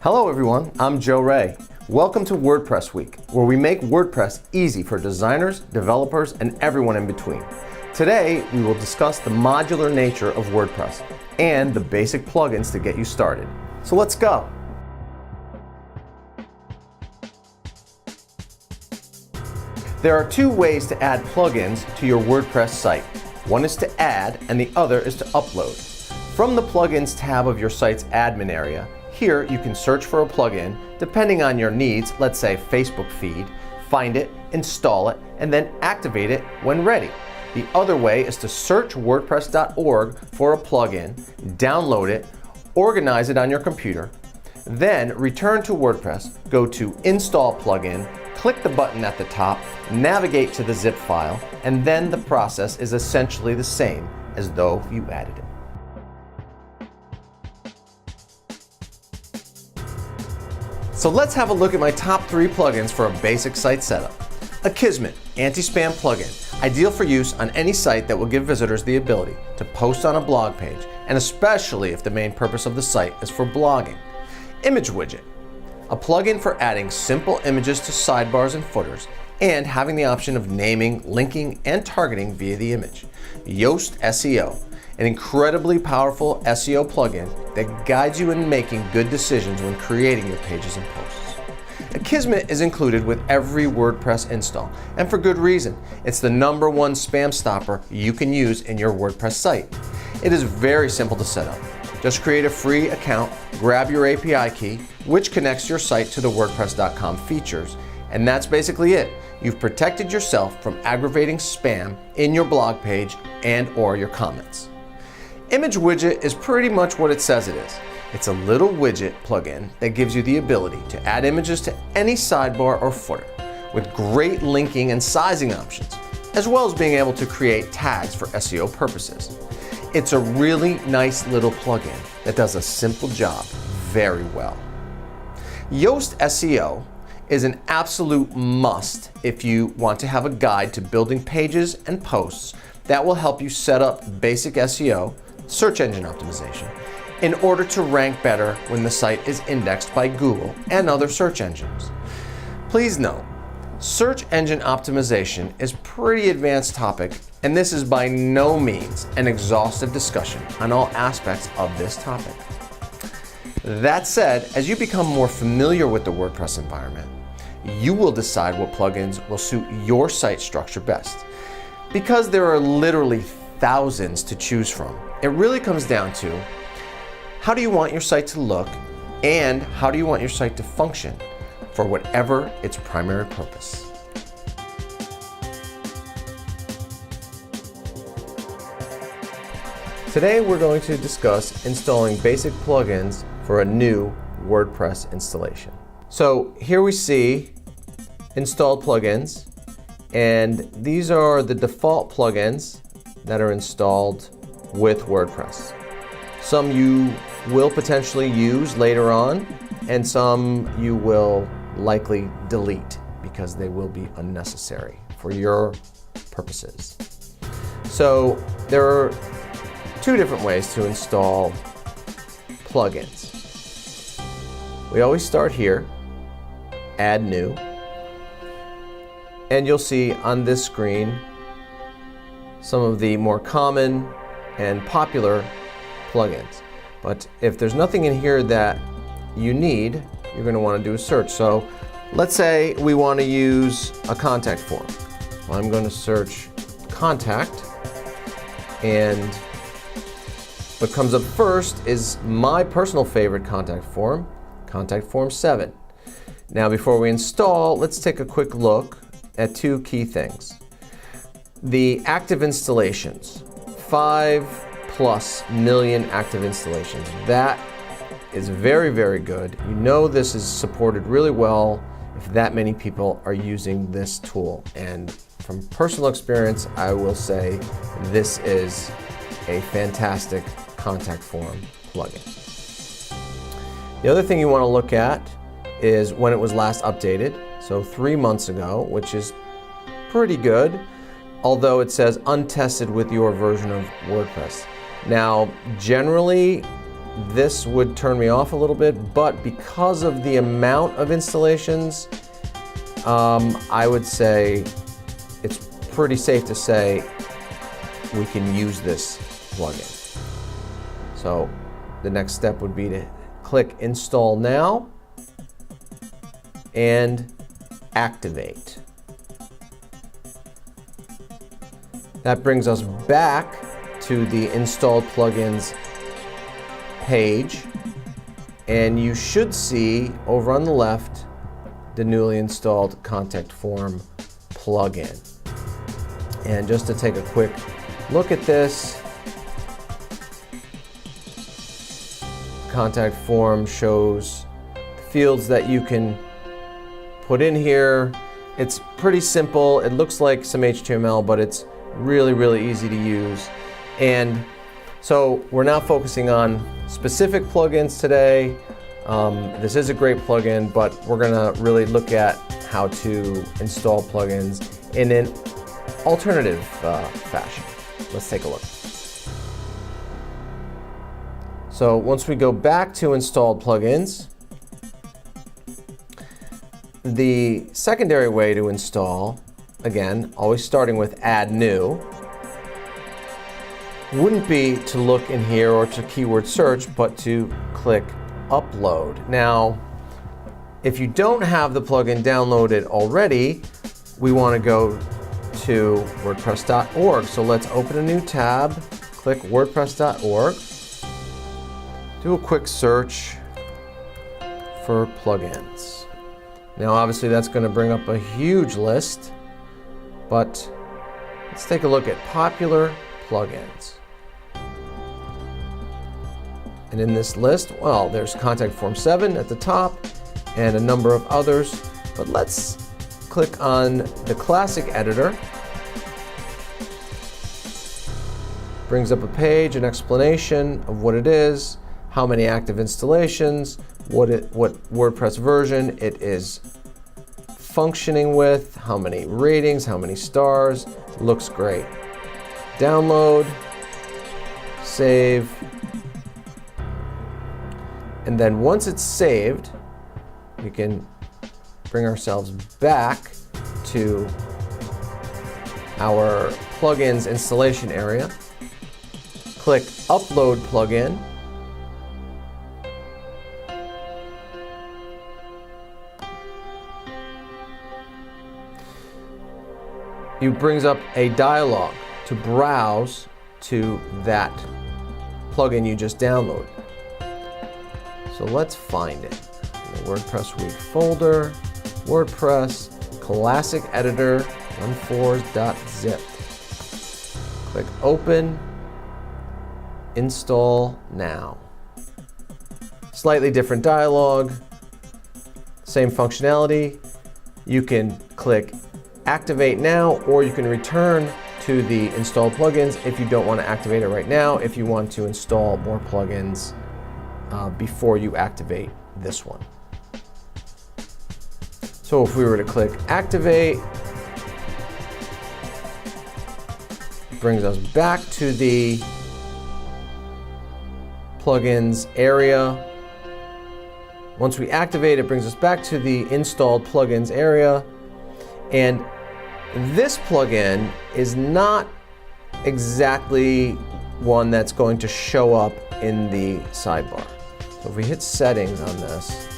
Hello everyone, I'm Joe Ray. Welcome to WordPress Week, where we make WordPress easy for designers, developers, and everyone in between. Today, we will discuss the modular nature of WordPress and the basic plugins to get you started. So let's go. There are two ways to add plugins to your WordPress site. One is to add, and the other is to upload. From the Plugins tab of your site's admin area, here you can search for a plugin depending on your needs, let's say Facebook feed, find it, install it, and then activate it when ready. The other way is to search WordPress.org for a plugin, download it, organize it on your computer, then return to WordPress, go to Install Plugin, click the button at the top, navigate to the zip file, and then the process is essentially the same as though you added it. So let's have a look at my top 3 plugins for a basic site setup. Akismet anti-spam plugin, ideal for use on any site that will give visitors the ability to post on a blog page, and especially if the main purpose of the site is for blogging. Image Widget, a plugin for adding simple images to sidebars and footers, and having the option of naming, linking, and targeting via the image. Yoast SEO, an incredibly powerful SEO plugin that guides you in making good decisions when creating your pages and posts. Akismet is included with every WordPress install, and for good reason. It's the #1 spam stopper you can use in your WordPress site. It is very simple to set up. Just create a free account, grab your API key, which connects your site to the WordPress.com features, and that's basically it. You've protected yourself from aggravating spam in your blog page and/or your comments. Image Widget is pretty much what it says it is. It's a little widget plugin that gives you the ability to add images to any sidebar or footer with great linking and sizing options, as well as being able to create tags for SEO purposes. It's a really nice little plugin that does a simple job very well. Yoast SEO is an absolute must if you want to have a guide to building pages and posts that will help you set up basic SEO, search engine optimization, in order to rank better when the site is indexed by Google and other search engines. Please note, search engine optimization is a pretty advanced topic, and this is by no means an exhaustive discussion on all aspects of this topic. That said, as you become more familiar with the WordPress environment, you will decide what plugins will suit your site structure best. Because there are literally thousands to choose from, it really comes down to how do you want your site to look and how do you want your site to function for whatever its primary purpose. Today we're going to discuss installing basic plugins for a new WordPress installation. So here we see installed plugins, and these are the default plugins that are installed with WordPress. Some you will potentially use later on, and some you will likely delete because they will be unnecessary for your purposes. So there are 2 different ways to install plugins. We always start here, add new, and you'll see on this screen some of the more common and popular plugins. But if there's nothing in here that you need, you're going to want to do a search. So let's say we want to use a contact form. Well, I'm going to search contact, and what comes up first is my personal favorite contact form 7. Now before we install, let's take a quick look at 2 key things. The active installations, 5+ million active installations. That is very, very good. You know this is supported really well if that many people are using this tool. And from personal experience, I will say this is a fantastic contact form plugin. The other thing you want to look at is when it was last updated. So 3 months ago, which is pretty good. although it says untested with your version of WordPress. Now, generally, this would turn me off a little bit, but because of the amount of installations, I would say it's pretty safe to say we can use this plugin. So the next step would be to click Install Now and Activate. That brings us back to the Installed Plugins page, and you should see over on the left the newly installed Contact Form plugin. And just to take a quick look at this, Contact Form shows fields that you can put in here. It's pretty simple. It looks like some HTML, but it's really, really easy to use. And so we're not focusing on specific plugins today. This is a great plugin, but we're gonna really look at how to install plugins in an alternative fashion. Let's take a look. So once we go back to installed plugins, the secondary way to install, again, always starting with Add New, wouldn't be to look in here or to keyword search, but to click Upload. Now, if you don't have the plugin downloaded already, we want to go to WordPress.org. So let's open a new tab, click WordPress.org, do a quick search for plugins. Now, obviously, that's going to bring up a huge list, but let's take a look at popular plugins. And in this list, well, there's Contact Form 7 at the top and a number of others, but let's click on the classic editor. Brings up a page, an explanation of what it is, how many active installations, what WordPress version it is functioning with, how many ratings, how many stars. Looks great. Download, save, and then once it's saved, we can bring ourselves back to our plugins installation area. Click Upload Plugin. It brings up a dialog to browse to that plugin you just downloaded. So let's find it. In the WordPress Week folder, WordPress Classic Editor 14.zip. Click Open, Install Now. Slightly different dialog, same functionality. You can click Activate Now, or you can return to the installed plugins if you don't want to activate it right now, if you want to install more plugins before you activate this one. So if we were to click Activate, it brings us back to the plugins area. Once we activate, it brings us back to the installed plugins area. And this plugin is not exactly one that's going to show up in the sidebar. So if we hit settings on this,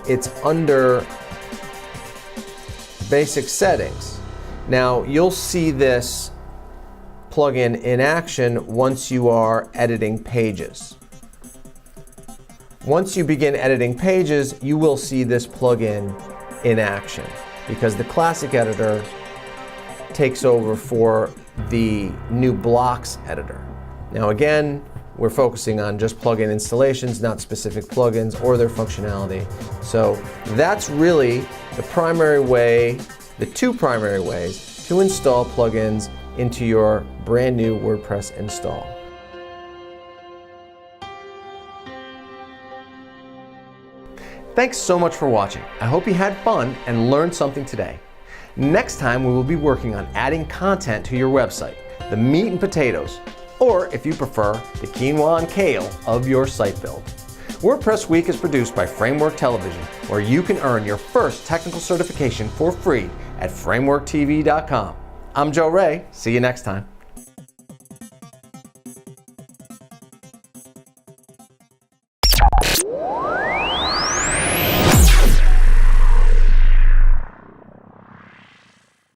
it's under basic settings. Now you'll see this plugin in action once you are editing pages. Once you begin editing pages, you will see this plugin in action because the classic editor takes over for the new blocks editor. Now again, we're focusing on just plugin installations, not specific plugins or their functionality. So that's really the primary way, the two primary ways to install plugins into your brand new WordPress install. Thanks so much for watching. I hope you had fun and learned something today. Next time we will be working on adding content to your website, the meat and potatoes, or if you prefer, the quinoa and kale of your site build. WordPress Week is produced by Framework Television, where you can earn your first technical certification for free at frameworktv.com. I'm Joe Ray. See you next time.